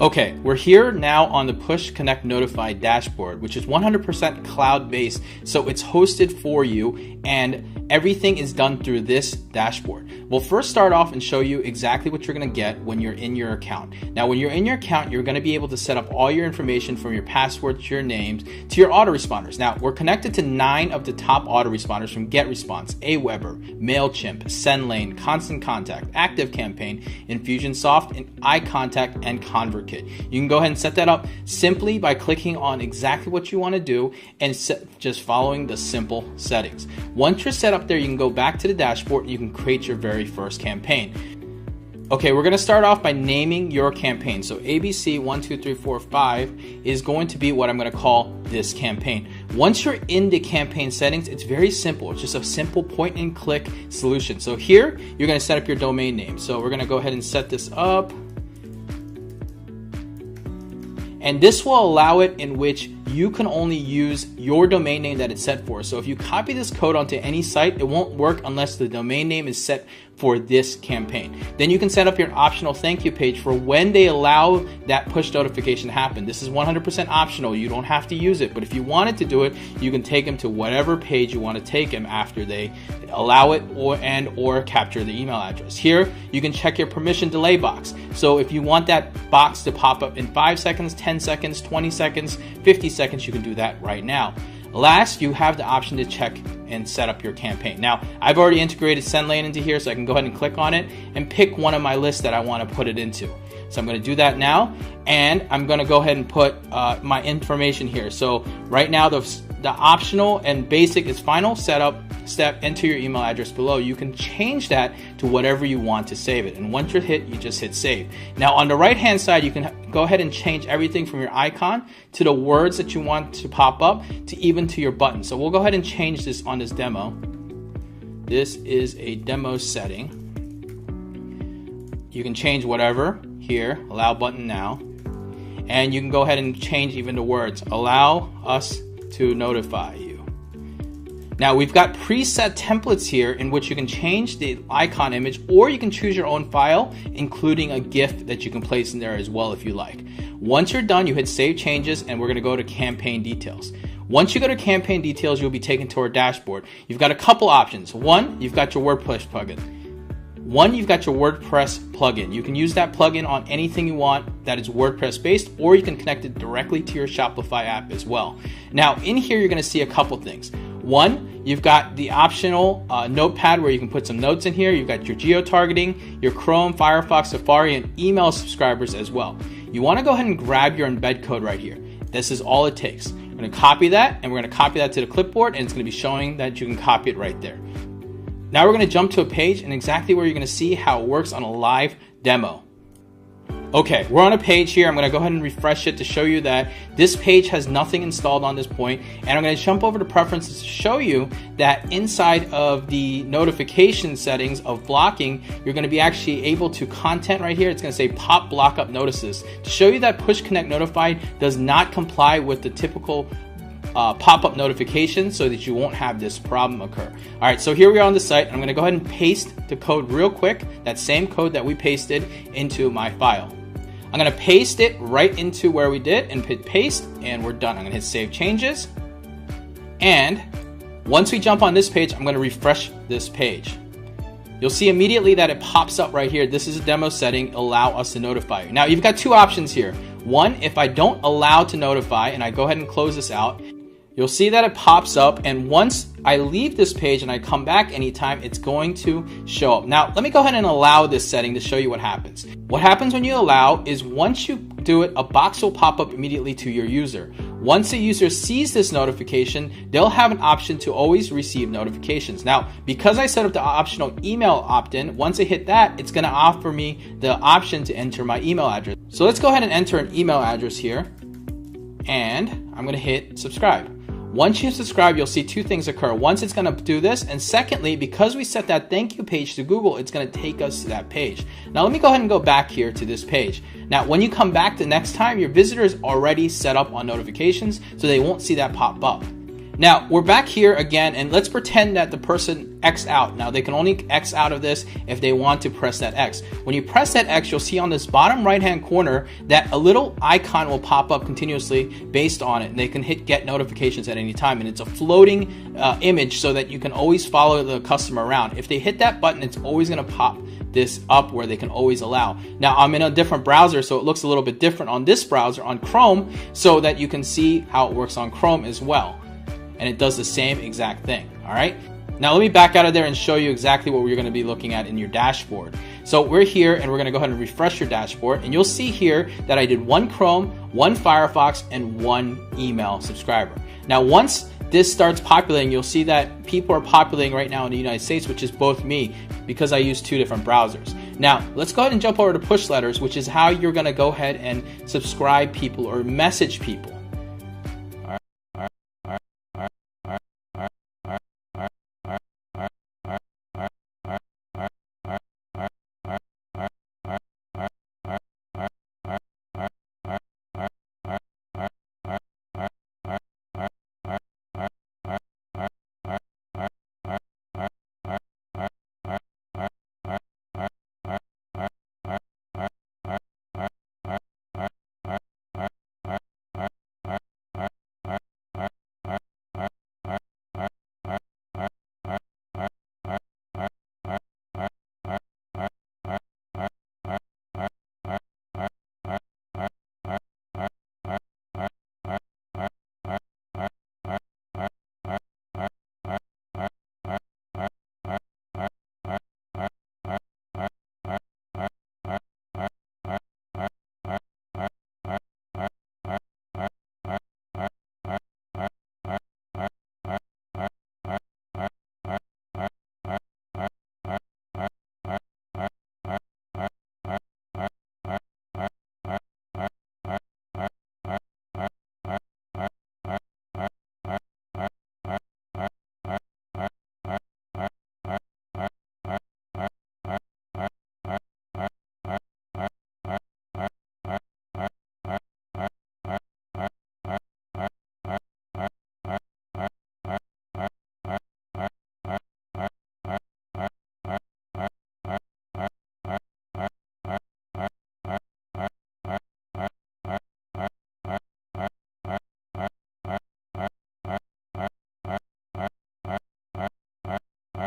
Okay, we're here now on the Push Connect Notify dashboard, which is 100% cloud-based, so it's hosted for you and everything is done through this dashboard. We'll first start off and show you exactly what you're going to get when you're in your account. Now, when you're in your account, you're going to be able to set up all your information from your password to your names to your autoresponders. Now, we're connected to 9 of the top autoresponders from GetResponse, Aweber, MailChimp, SendLane, Constant Contact, ActiveCampaign, Infusionsoft, and iContact, and ConvertKit. You can go ahead and set that up simply by clicking on exactly what you want to do and just following the simple settings. Once you're set up there, you can go back to the dashboard and you can create your very first campaign. Okay, we're going to start off by naming your campaign. So ABC 1, 2, 3, 4, 5 is going to be what I'm going to call this campaign. Once you're in the campaign settings, it's very simple. It's just a simple point and click solution. So here, you're going to set up your domain name. So we're going to go ahead and set this up. And this will allow it in which you can only use your domain name that it's set for. So if you copy this code onto any site, it won't work unless the domain name is set for this campaign. Then you can set up your optional thank you page for when they allow that push notification to happen. This is 100% optional. You don't have to use it, but if you wanted to do it, you can take them to whatever page you want to take them after they allow it or capture the email address. Here, you can check your permission delay box. So if you want that box to pop up in 5 seconds, 10 seconds, 20 seconds, 50 seconds, you can do that right now. Last, you have the option to check and set up your campaign. Now, I've already integrated SendLane into here, so I can go ahead and click on it and pick one of my lists that I want to put it into. So I'm going to do that now, and I'm going to go ahead and put my information here. So right now, the optional and basic is final setup step, enter your email address below. You can change that to whatever you want to save it. And once you're hit, you just hit save. Now on the right hand side, you can go ahead and change everything from your icon to the words that you want to pop up to even to your button. So we'll go ahead and change this on this demo. This is a demo setting. You can change whatever here, allow button now. And you can go ahead and change even the words, allow us to notify you. Now we've got preset templates here in which you can change the icon image, or you can choose your own file, including a GIF that you can place in there as well if you like. Once you're done, you hit save changes, and we're going to go to campaign details. Once you go to campaign details, you'll be taken to our dashboard. You've got a couple options. One, you've got your WordPress plugin. You've got your WordPress plugin. You can use that plugin on anything you want that is WordPress based, or you can connect it directly to your Shopify app as well. Now in here, you're going to see a couple things. One, you've got the optional notepad where you can put some notes in here. You've got your geo-targeting, your Chrome, Firefox, Safari, and email subscribers as well. You want to go ahead and grab your embed code right here. This is all it takes. We're going to copy that, and we're going to copy that to the clipboard, and it's going to be showing that you can copy it right there. Now we're going to jump to a page and exactly where you're going to see how it works on a live demo. Okay, we're on a page here. I'm going to go ahead and refresh it to show you that this page has nothing installed on this point. And I'm going to jump over to preferences to show you that inside of the notification settings of blocking, you're going to be actually able to content right here. It's going to say pop block up notices to show you that Push Connect Notify does not comply with the typical pop-up notifications, so that you won't have this problem occur. All right, so here we are on the site. I'm going to go ahead and paste the code real quick, that same code that we pasted into my file. I'm going to paste it right into where we did and hit paste, and we're done. I'm going to hit save changes. And once we jump on this page, I'm going to refresh this page. You'll see immediately that it pops up right here. This is a demo setting, allow us to notify you. Now you've got two options here. One, if I don't allow to notify and I go ahead and close this out, you'll see that it pops up, and once I leave this page and I come back anytime, it's going to show up. Now, let me go ahead and allow this setting to show you what happens. What happens when you allow is once you do it, a box will pop up immediately to your user. Once the user sees this notification, they'll have an option to always receive notifications. Now, because I set up the optional email opt-in, once I hit that, it's going to offer me the option to enter my email address. So let's go ahead and enter an email address here, and I'm going to hit subscribe. Once you subscribe, you'll see two things occur. Once, it's going to do this, and secondly, because we set that thank you page to Google, it's going to take us to that page. Now let me go ahead and go back here to this page. Now when you come back the next time, your visitor is already set up on notifications, so they won't see that pop up. Now we're back here again, and let's pretend that the person X'd out. Now they can only X out of this if they want to press that X. When you press that X, you'll see on this bottom right hand corner that a little icon will pop up continuously based on it, and they can hit get notifications at any time, and it's a floating image so that you can always follow the customer around. If they hit that button, it's always going to pop this up where they can always allow. Now I'm in a different browser, so it looks a little bit different on this browser on Chrome, so that you can see how it works on Chrome as well. And it does the same exact thing. All right. Now let me back out of there and show you exactly what we're going to be looking at in your dashboard. So we're here and we're going to go ahead and refresh your dashboard, and you'll see here that I did one Chrome, one Firefox, and one email subscriber. Now once this starts populating, you'll see that people are populating right now in the United States, which is both me, because I use two different browsers. Now let's go ahead and jump over to push letters, which is how you're going to go ahead and subscribe people or message people.